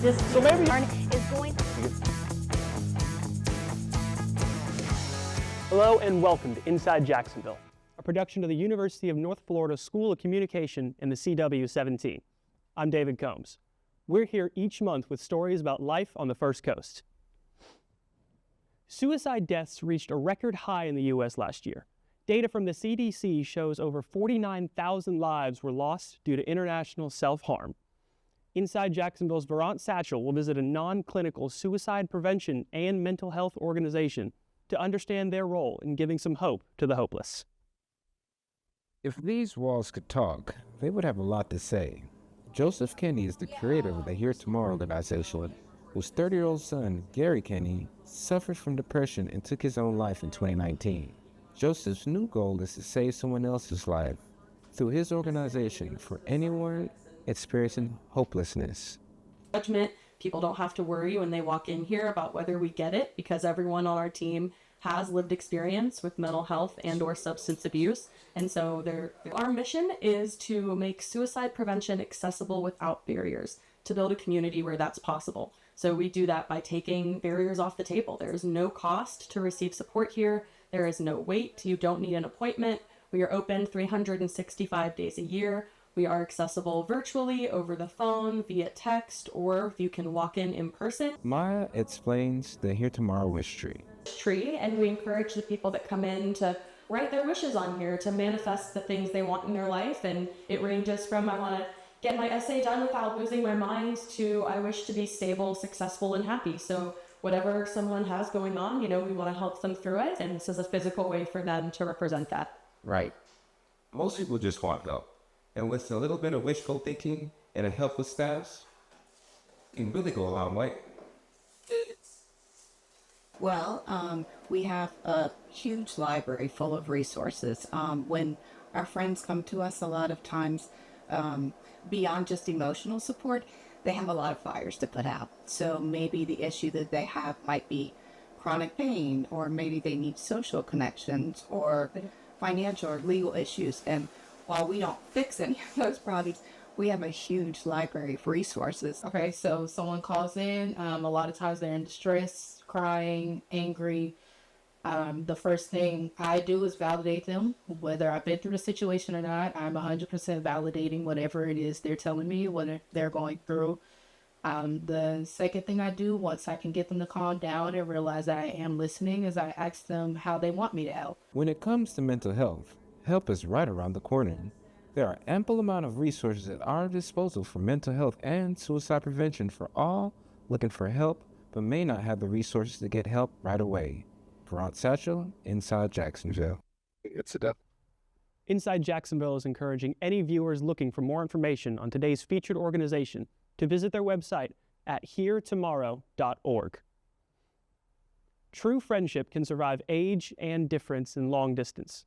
This So maybe is going. Hello and welcome to Inside Jacksonville, a production of the University of North Florida School of Communication and the CW17. I'm David Combs. We're here each month with stories about life on the First Coast. Suicide deaths reached a record high in the U.S. last year. Data from the CDC shows over 49,000 lives were lost due to international self-harm. Inside Jacksonville's Varant Satchel will visit a non-clinical suicide prevention and mental health organization to understand their role in giving some hope to the hopeless. If these walls could talk, they would have a lot to say. Joseph Kenney is the creator of the Here Tomorrow organization, whose 30-year-old son, Gary Kenney, suffered from depression and took his own life in 2019. Joseph's new goal is to save someone else's life through his organization for anyone experiencing hopelessness. Judgment. People don't have to worry when they walk in here about whether we get it, because everyone on our team has lived experience with mental health and or substance abuse. And so our mission is to make suicide prevention accessible without barriers, to build a community where that's possible. So we do that by taking barriers off the table. There is no cost to receive support here. There is no wait. You don't need an appointment. We are open 365 days a year. We are accessible virtually, over the phone, via text, or you can walk in person. Maya explains the Here Tomorrow wish tree. And we encourage the people that come in to write their wishes on here, to manifest the things they want in their life. And it ranges from, I want to get my essay done without losing my mind, to I wish to be stable, successful, and happy. So whatever someone has going on, we want to help them through it. And this is a physical way for them to represent that. Right. Most people just want help. And with a little bit of wishful thinking and a helpless status, it can really go a long way. Well, we have a huge library full of resources. When our friends come to us, a lot of times, beyond just emotional support, they have a lot of fires to put out. So maybe the issue that they have might be chronic pain, or maybe they need social connections, or financial or legal issues. And while we don't fix any of those problems, we have a huge library of resources. Okay, so someone calls in, a lot of times they're in distress, crying, angry. The first thing I do is validate them, whether I've been through the situation or not. I'm 100% validating whatever it is they're telling me, what they're going through. The second thing I do, once I can get them to calm down and realize that I am listening, is I ask them how they want me to help. When it comes to mental health, help is right around the corner. There are ample amount of resources at our disposal for mental health and suicide prevention for all looking for help but may not have the resources to get help right away. Varant Satchel, Inside Jacksonville. It's a death. Inside Jacksonville is encouraging any viewers looking for more information on today's featured organization to visit their website at heretomorrow.org. True friendship can survive age and difference in long distance,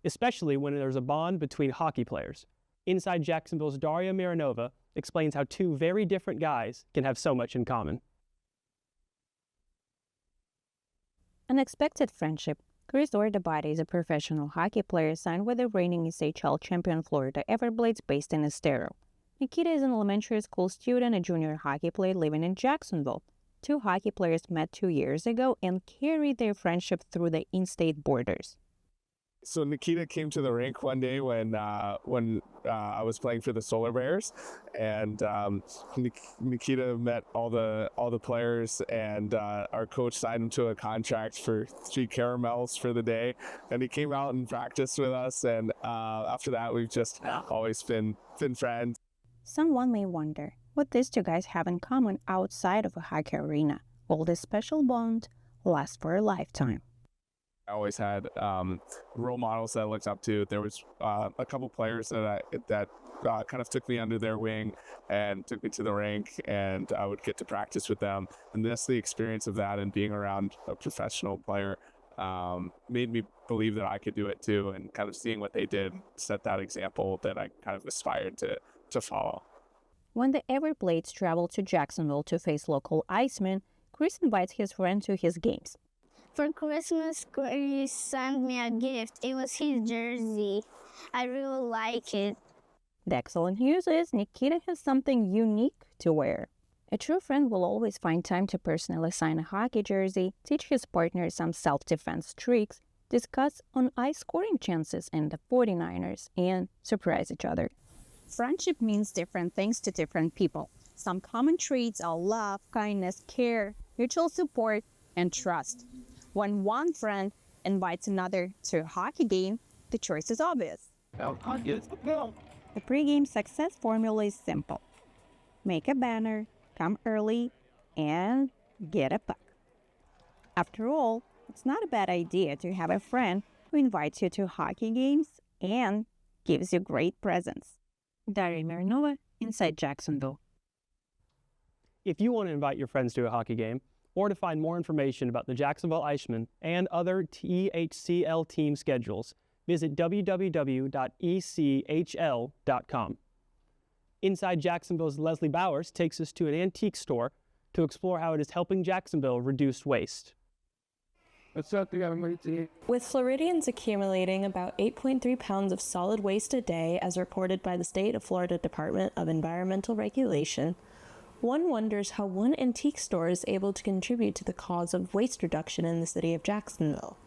especially when there's a bond between hockey players. Inside Jacksonville's Daria Miranova explains how two very different guys can have so much in common. Unexpected friendship. Chris Ordabate is a professional hockey player signed with the reigning SHL champion Florida Everblades based in Estero. Nikita is an elementary school student, a junior hockey player living in Jacksonville. Two hockey players met 2 years ago and carried their friendship through the in-state borders. So Nikita came to the rink one day when I was playing for the Solar Bears, and Nikita met all the players, and our coach signed him to a contract for 3 caramels for the day, and he came out and practiced with us, and after that we've just always been friends. Someone may wonder what these two guys have in common outside of a hockey arena. Will this special bond last for a lifetime? I always had role models that I looked up to. There was a couple players that kind of took me under their wing and took me to the rink, and I would get to practice with them. And that's the experience of that, and being around a professional player made me believe that I could do it too. And kind of seeing what they did set that example that I kind of aspired to follow. When the Everblades travel to Jacksonville to face local Icemen, Chris invites his friend to his games. For Christmas, Chris sent me a gift. It was his jersey. I really like it. The excellent news is Nikita has something unique to wear. A true friend will always find time to personally sign a hockey jersey, teach his partner some self-defense tricks, discuss on-ice scoring chances and the 49ers, and surprise each other. Friendship means different things to different people. Some common traits are love, kindness, care, mutual support, and trust. When one friend invites another to a hockey game, the choice is obvious. The pregame success formula is simple. Make a banner, come early, and get a puck. After all, it's not a bad idea to have a friend who invites you to hockey games and gives you great presents. Daria Marinova, Inside Jacksonville. If you want to invite your friends to a hockey game, or to find more information about the Jacksonville Icemen and other THCL team schedules, visit www.echl.com. Inside Jacksonville's Leslie Bowers takes us to an antique store to explore how it is helping Jacksonville reduce waste. With Floridians accumulating about 8.3 pounds of solid waste a day as reported by the State of Florida Department of Environmental Regulation, one wonders how one antique store is able to contribute to the cause of waste reduction in the city of Jacksonville.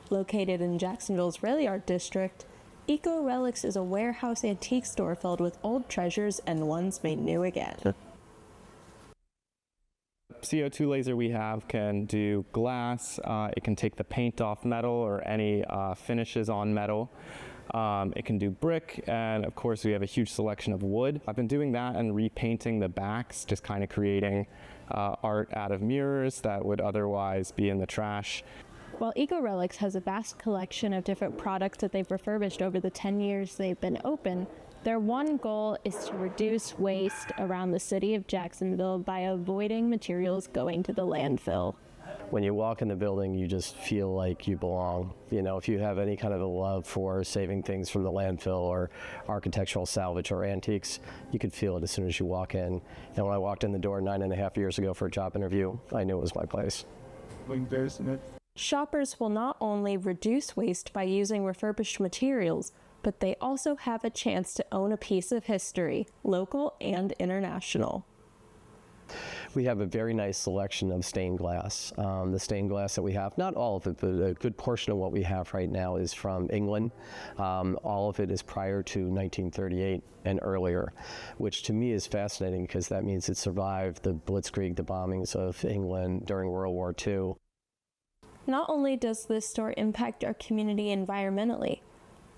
Located in Jacksonville's Rail Yard District, Eco Relics is a warehouse antique store filled with old treasures and ones made new again. CO2 laser we have can do glass, it can take the paint off metal or any finishes on metal. It can do brick, and of course we have a huge selection of wood. I've been doing that and repainting the backs, just kind of creating art out of mirrors that would otherwise be in the trash. While Eco Relics has a vast collection of different products that they've refurbished over the 10 years they've been open, their one goal is to reduce waste around the city of Jacksonville by avoiding materials going to the landfill. When you walk in the building, you just feel like you belong. You know, if you have any kind of a love for saving things from the landfill or architectural salvage or antiques, you could feel it as soon as you walk in. And when I walked in the door 9.5 years ago for a job interview, I knew it was my place. Shoppers will not only reduce waste by using refurbished materials, but they also have a chance to own a piece of history, local and international. We have a very nice selection of stained glass. The stained glass that we have, not all of it, but a good portion of what we have right now is from England. All of it is prior to 1938 and earlier, which to me is fascinating because that means it survived the Blitzkrieg, the bombings of England during World War II. Not only does this store impact our community environmentally,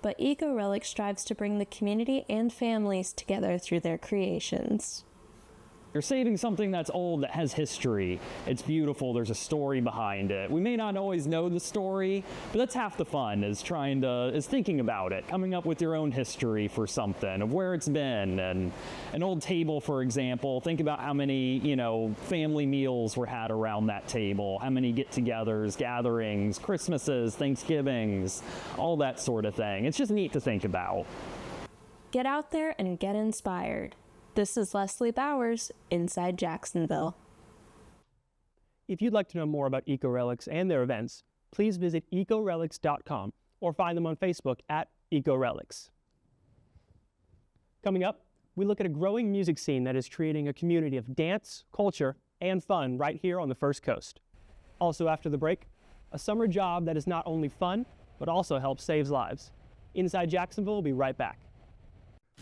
but Eco Relic strives to bring the community and families together through their creations. You're saving something that's old, that has history. It's beautiful, there's a story behind it. We may not always know the story, but that's half the fun, is thinking about it, coming up with your own history for something, of where it's been. And an old table, for example, think about how many, family meals were had around that table, how many get-togethers, gatherings, Christmases, Thanksgivings, all that sort of thing. It's just neat to think about. Get out there and get inspired. This is Leslie Bowers, Inside Jacksonville. If you'd like to know more about Eco Relics and their events, please visit ecorelics.com or find them on Facebook at Eco Relics. Coming up, we look at a growing music scene that is creating a community of dance, culture, and fun right here on the First Coast. Also after the break, a summer job that is not only fun, but also helps save lives. Inside Jacksonville will be right back.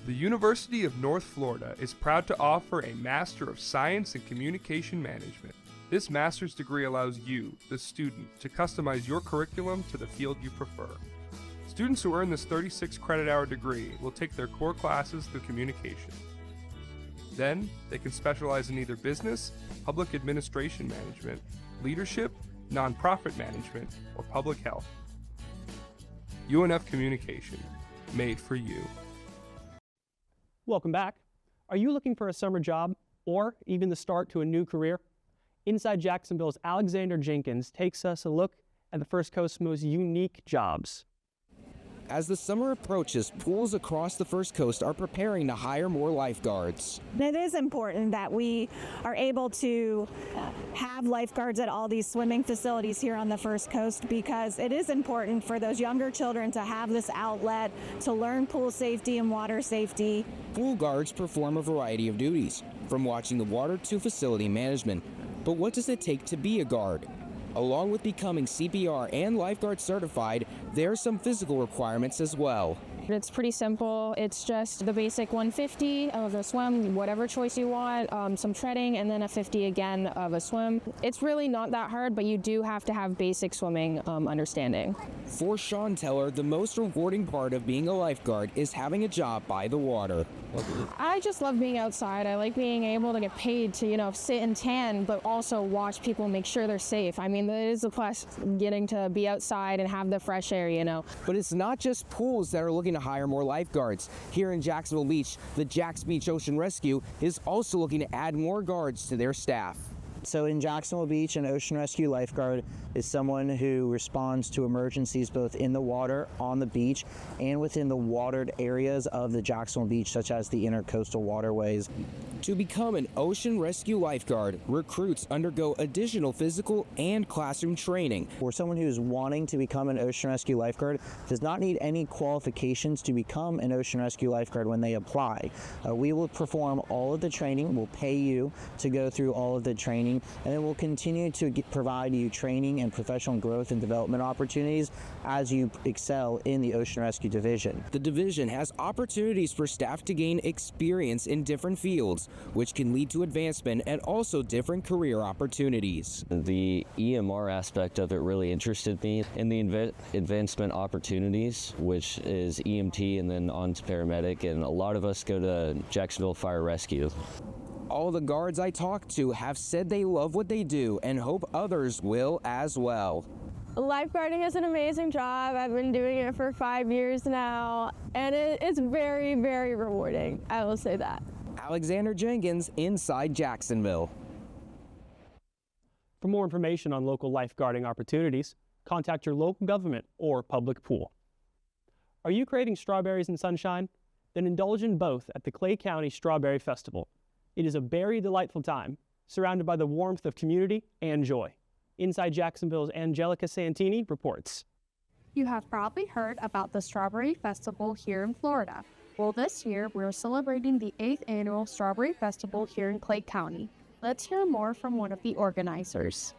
The University of North Florida is proud to offer a Master of Science in Communication Management. This master's degree allows you, the student, to customize your curriculum to the field you prefer. Students who earn this 36 credit hour degree will take their core classes through communication. Then, they can specialize in either business, public administration management, leadership, nonprofit management, or public health. UNF Communication, made for you. Welcome back. Are you looking for a summer job or even the start to a new career? Inside Jacksonville's Alexander Jenkins takes us a look at the First Coast's most unique jobs. As the summer approaches, pools across the First Coast are preparing to hire more lifeguards. It is important that we are able to have lifeguards at all these swimming facilities here on the First Coast, because it is important for those younger children to have this outlet to learn pool safety and water safety. Pool guards perform a variety of duties, from watching the water to facility management. But what does it take to be a guard? Along with becoming CPR and lifeguard certified, there are some physical requirements as well. It's pretty simple. It's just the basic 150 of a swim, whatever choice you want, some treading, and then a 50 again of a swim. It's really not that hard, but you do have to have basic swimming understanding. For Sean Teller, the most rewarding part of being a lifeguard is having a job by the water. I just love being outside. I like being able to get paid to, sit and tan, but also watch people make sure they're safe. I mean, it is a plus getting to be outside and have the fresh air, But it's not just pools that are looking to hire more lifeguards. Here in Jacksonville Beach, the Jacks Beach Ocean Rescue is also looking to add more guards to their staff. So in Jacksonville Beach, an ocean rescue lifeguard is someone who responds to emergencies both in the water, on the beach, and within the watered areas of the Jacksonville Beach, such as the intercoastal waterways. To become an ocean rescue lifeguard, recruits undergo additional physical and classroom training. For someone who is wanting to become an ocean rescue lifeguard, does not need any qualifications to become an ocean rescue lifeguard when they apply. We will perform all of the training, we'll pay you to go through all of the training, and then we'll continue to provide you training and professional growth and development opportunities as you excel in the Ocean Rescue Division. The division has opportunities for staff to gain experience in different fields, which can lead to advancement and also different career opportunities. The EMR aspect of it really interested me, in the advancement opportunities, which is EMT and then on to paramedic, and a lot of us go to Jacksonville Fire Rescue. All the guards I talked to have said they love what they do and hope others will as well. Lifeguarding is an amazing job. I've been doing it for 5 years now, and it's very, very rewarding. I will say that. Alexander Jenkins, Inside Jacksonville. For more information on local lifeguarding opportunities, contact your local government or public pool. Are you craving strawberries and sunshine? Then indulge in both at the Clay County Strawberry Festival. It is a very delightful time, surrounded by the warmth of community and joy. Inside Jacksonville's Angelica Santini reports. You have probably heard about the Strawberry Festival here in Florida. Well, this year we're celebrating the 8th annual Strawberry Festival here in Clay County. Let's hear more from one of the organizers.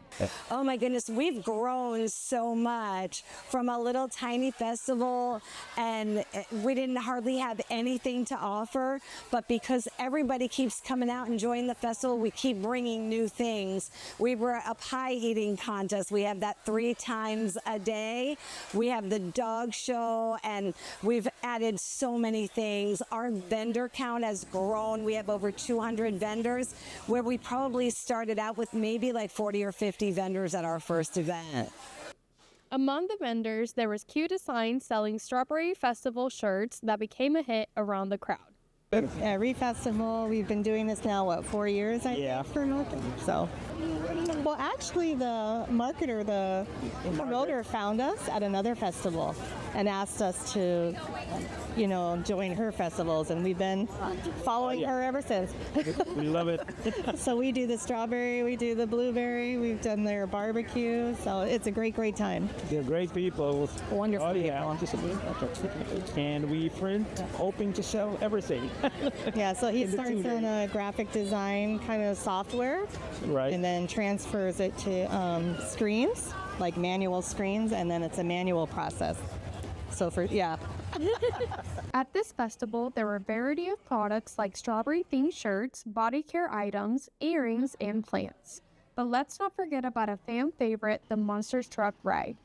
Oh my goodness, we've grown so much from a little tiny festival, and we didn't hardly have anything to offer, but because everybody keeps coming out and enjoying the festival, we keep bringing new things. We were a pie eating contest. We have that 3 times a day. We have the dog show, and we've added so many things. Our vendor count has grown. We have over 200 vendors, where we probably started out with maybe like 40 or 50 vendors at our first event. Among the vendors, there was Q Design selling Strawberry Festival shirts that became a hit around the crowd. Every festival, we've been doing this now, 4 years, I think, for North. So, well, actually, the marketer, the promoter found us at another festival and asked us to, join her festivals, and we've been following her ever since. We love it. So we do the strawberry, we do the blueberry, we've done their barbecue, so it's a great, great time. They're great people. Wonderful And we hoping to sell everything. Yeah, so he starts in a graphic design kind of software, right, and then transfers it to screens, like manual screens, and then it's a manual process. So At this festival, there were a variety of products like strawberry-themed shirts, body care items, earrings, and plants. But let's not forget about a fan favorite, the Monsters Truck Ride.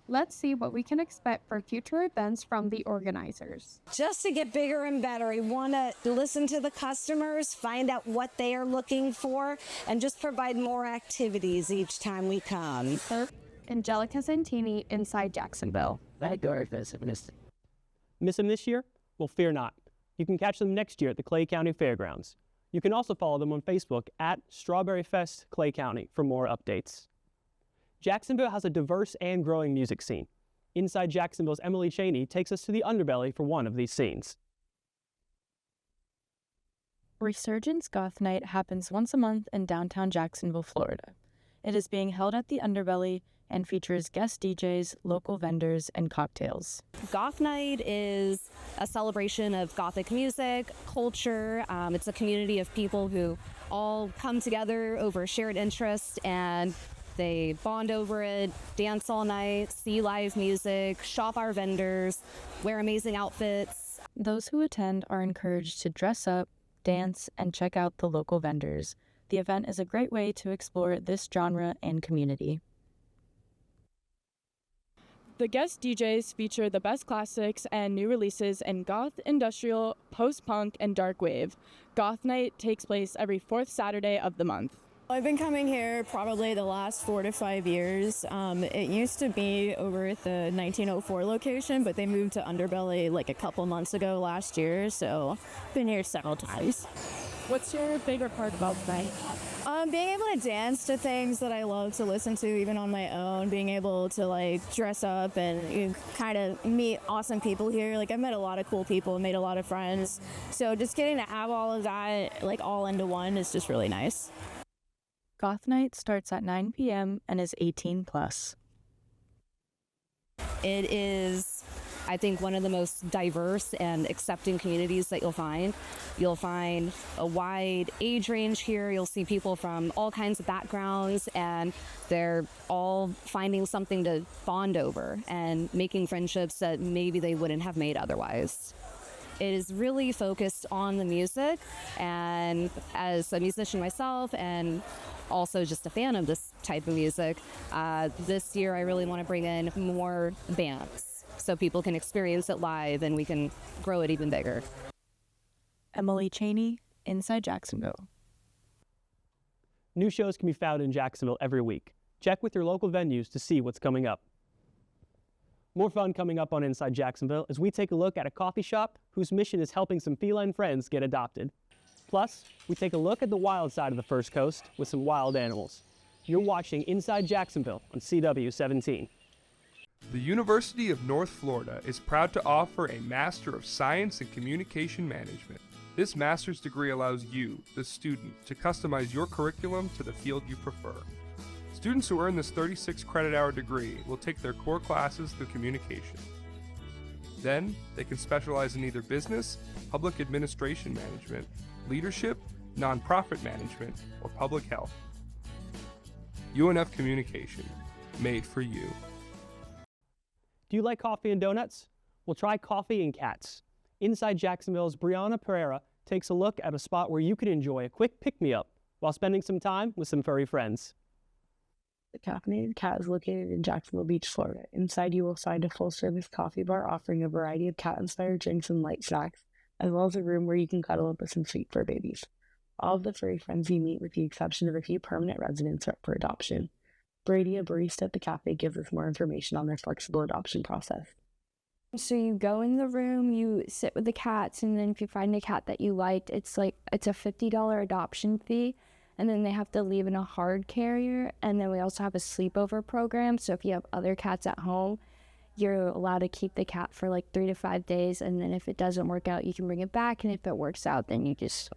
Let's see what we can expect for future events from the organizers. Just to get bigger and better, we want to listen to the customers, find out what they are looking for, and just provide more activities each time we come. Angelica Santini, Inside Jacksonville. Miss them this year? Well, fear not. You can catch them next year at the Clay County Fairgrounds. You can also follow them on Facebook at Strawberry Fest Clay County for more updates. Jacksonville has a diverse and growing music scene. Inside Jacksonville's Emily Cheney takes us to the underbelly for one of these scenes. Resurgence Goth Night happens once a month in downtown Jacksonville, Florida. It is being held at the Underbelly and features guest DJs, local vendors, and cocktails. Goth Night is a celebration of Gothic music, culture. It's a community of people who all come together over shared interests, and they bond over it, dance all night, see live music, shop our vendors, wear amazing outfits. Those who attend are encouraged to dress up, dance, and check out the local vendors. The event is a great way to explore this genre and community. The guest DJs feature the best classics and new releases in goth, industrial, post-punk, and dark wave. Goth Night takes place every fourth Saturday of the month. I've been coming here probably the last 4 to 5 years. It used to be over at the 1904 location, but they moved to Underbelly like a couple months ago last year, so I've been here several times. What's your favorite part about the night? Being able to dance to things that I love to listen to even on my own, being able to like dress up and kind of meet awesome people here. Like I've met a lot of cool people, made a lot of friends. So just getting to have all of that like all into one is just really nice. Goth Night starts at 9 p.m. and is 18 plus. It is, I think, one of the most diverse and accepting communities that you'll find. You'll find a wide age range here. You'll see people from all kinds of backgrounds, and they're all finding something to bond over and making friendships that maybe they wouldn't have made otherwise. It is really focused on the music, and as a musician myself and also just a fan of this type of music, this year I really want to bring in more bands so people can experience it live and we can grow it even bigger. Emily Cheney, Inside Jacksonville. New shows can be found in Jacksonville every week. Check with your local venues to see what's coming up. More fun coming up on Inside Jacksonville as we take a look at a coffee shop whose mission is helping some feline friends get adopted. Plus, we take a look at the wild side of the First Coast with some wild animals. You're watching Inside Jacksonville on CW 17. The University of North Florida is proud to offer a Master of Science in Communication Management. This master's degree allows you, the student, to customize your curriculum to the field you prefer. Students who earn this 36 credit hour degree will take their core classes through communication. Then, they can specialize in either business, public administration management, leadership, nonprofit management, or public health. UNF Communication, made for you. Do you like coffee and donuts? Well, try Coffee and Cats. Inside Jacksonville's Brianna Pereira takes a look at a spot where you can enjoy a quick pick-me-up while spending some time with some furry friends. The Caffeinated Cat is located in Jacksonville Beach, Florida. Inside, you will find a full-service coffee bar offering a variety of cat-inspired drinks and light snacks, as well as a room where you can cuddle up with some sweet fur babies. All of the furry friends you meet, with the exception of a few permanent residents, are up for adoption. Brady, a barista at the cafe, gives us more information on their flexible adoption process. So you go in the room, you sit with the cats, and then if you find a cat that you liked, it's a $50 adoption fee. And then they have to leave in a hard carrier. And then we also have a sleepover program. So if you have other cats at home, you're allowed to keep the cat for like 3 to 5 days. And then if it doesn't work out, you can bring it back. And if it works out, then you just...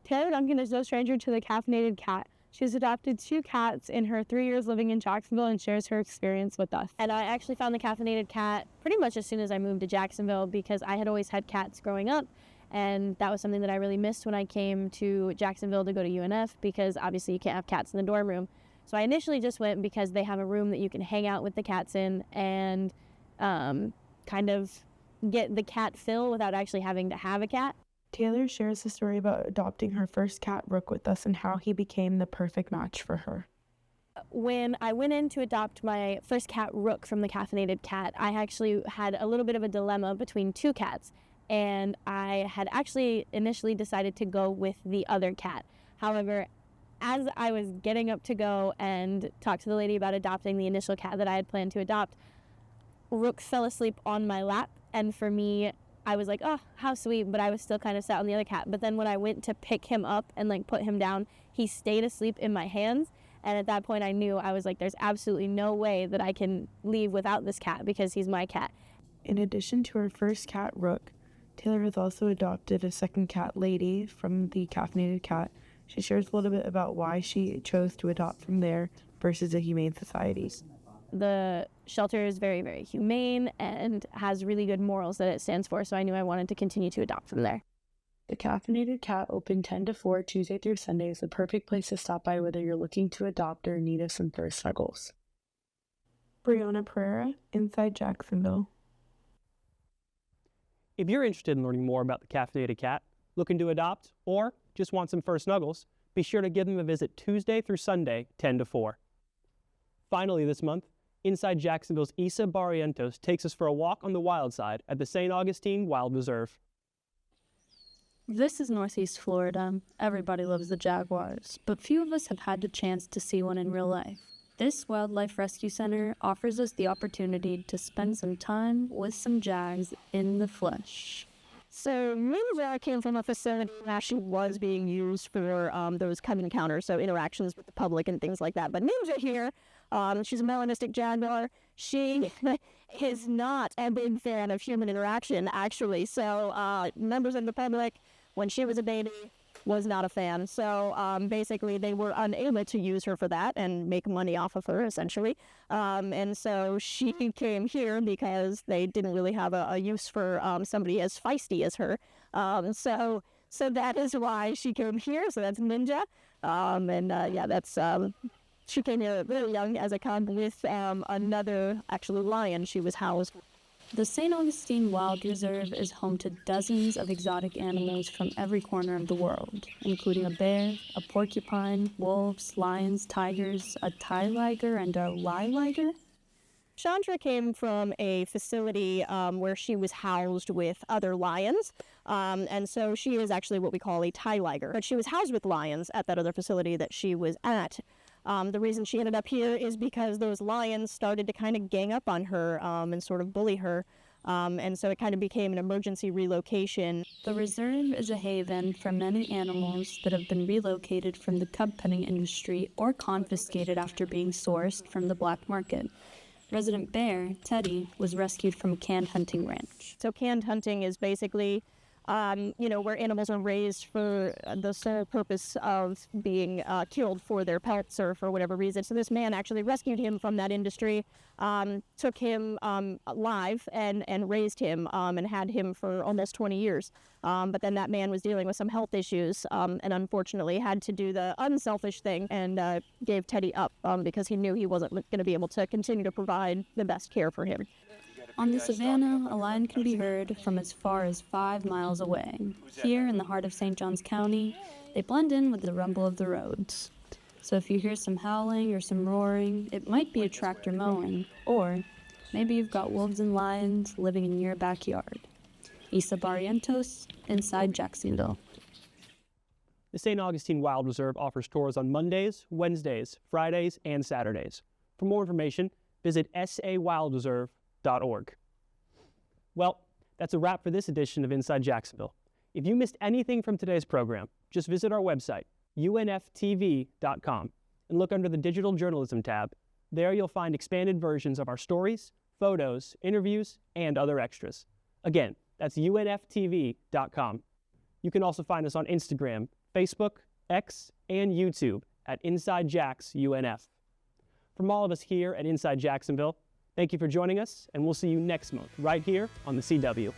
Taylor Duncan is no stranger to the Caffeinated Cat. She's adopted 2 cats in her 3 years living in Jacksonville and shares her experience with us. And I actually found the Caffeinated Cat pretty much as soon as I moved to Jacksonville because I had always had cats growing up. And that was something that I really missed when I came to Jacksonville to go to UNF because obviously you can't have cats in the dorm room. So I initially just went because they have a room that you can hang out with the cats in and kind of get the cat fill without actually having to have a cat. Taylor shares the story about adopting her first cat, Rook, with us and how he became the perfect match for her. When I went in to adopt my first cat, Rook, from the Caffeinated Cat, I actually had a little bit of a dilemma between 2 cats. And I had actually initially decided to go with the other cat. However, as I was getting up to go and talk to the lady about adopting the initial cat that I had planned to adopt, Rook fell asleep on my lap. And for me, I was like, oh, how sweet, but I was still kind of sat on the other cat. But then when I went to pick him up and like put him down, he stayed asleep in my hands. And at that point I knew, I was like, there's absolutely no way that I can leave without this cat because he's my cat. In addition to her first cat, Rook, Taylor has also adopted a second cat, Lady, from the Caffeinated Cat. She shares a little bit about why she chose to adopt from there versus a humane society. The shelter is very, very humane and has really good morals that it stands for, so I knew I wanted to continue to adopt from there. The Caffeinated Cat, open 10 to 4 Tuesday through Sunday, is the perfect place to stop by whether you're looking to adopt or in need of some fur snuggles. Brianna Pereira, Inside Jacksonville. If you're interested in learning more about the Caffeinated Cat, looking to adopt, or just want some fur snuggles, be sure to give them a visit Tuesday through Sunday, 10 to 4. Finally this month, Inside Jacksonville's Isa Barrientos takes us for a walk on the wild side at the St. Augustine Wild Reserve. This is Northeast Florida. Everybody loves the jaguars, but few of us have had the chance to see one in real life. This wildlife rescue center offers us the opportunity to spend some time with some jags in the flesh. So Ninja came from a facility that actually was being used for those kind of encounters, so interactions with the public and things like that. But Ninja here, she's a melanistic jaguar. She is not a big fan of human interaction, actually. So members of the public, when she was a baby, was not a fan. So basically they were unable to use her for that and make money off of her, essentially. And so she came here because they didn't really have a use for somebody as feisty as her. So that is why she came here. So that's Ninja. She came here very young as a cub with another actual lion she was housed. The St. Augustine Wild Reserve is home to dozens of exotic animals from every corner of the world, including a bear, a porcupine, wolves, lions, tigers, a Thai liger, and a liger. Chandra came from a facility where she was housed with other lions, and so she is actually what we call a Thai liger. But she was housed with lions at that other facility that she was at. The reason she ended up here is because those lions started to kind of gang up on her and sort of bully her, and so it kind of became an emergency relocation. The reserve is a haven for many animals that have been relocated from the cub penning industry or confiscated after being sourced from the black market. Resident bear, Teddy, was rescued from a canned hunting ranch. So canned hunting is basically where animals are raised for the sole purpose of being killed for their pets or for whatever reason. So this man actually rescued him from that industry, took him alive and raised him and had him for almost 20 years. But then that man was dealing with some health issues and unfortunately had to do the unselfish thing and gave Teddy up because he knew he wasn't going to be able to continue to provide the best care for him. On the savannah, a lion can be heard from as far as 5 miles away. Here in the heart of St. Johns County, they blend in with the rumble of the roads. So if you hear some howling or some roaring, it might be a tractor mowing, or maybe you've got wolves and lions living in your backyard. Isa Barrientos, Inside Jacksonville. The St. Augustine Wild Reserve offers tours on Mondays, Wednesdays, Fridays, and Saturdays. For more information, visit sawildreserve.org. Well, that's a wrap for this edition of Inside Jacksonville. If you missed anything from today's program, just visit our website, unftv.com, and look under the Digital Journalism tab. There you'll find expanded versions of our stories, photos, interviews, and other extras. Again, that's unftv.com. You can also find us on Instagram, Facebook, X, and YouTube at InsideJacksUNF. From all of us here at Inside Jacksonville, thank you for joining us, and we'll see you next month right here on the CW.